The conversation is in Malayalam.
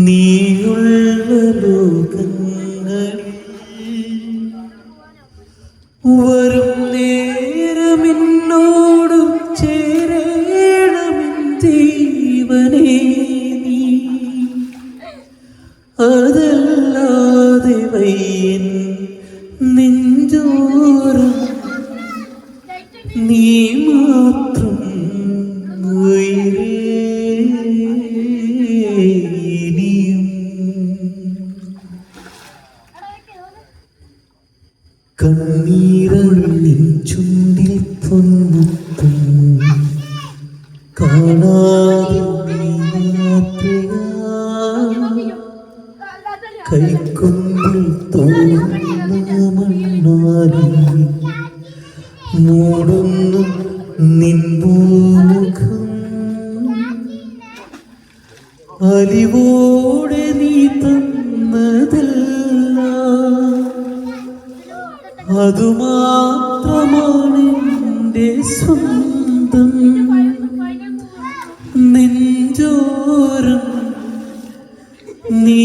നീയുള്ള ലോകങ്ങളിൽ വരും നേരമെന്നോടു ചേരേണമെൻ ജീവനേ നീ. അതല്ലാതെ വയ്യൻ നെഞ്ചോരം നീ മാത്രം കണ്ണീരണിൻ ചുണ്ടിൽ പൊന്നുത്തും കാണാതെ കൈക്കൊണ്ടിൽ തോന്നുന്ന മണ്ണാരി മൂടുന്നു നിൻമുഖം. അലിവോടെ നീ തന്നതല്ല അതുമാത്രമാണ് എൻ്റെ സ്വന്തം. നെഞ്ചോരം നീ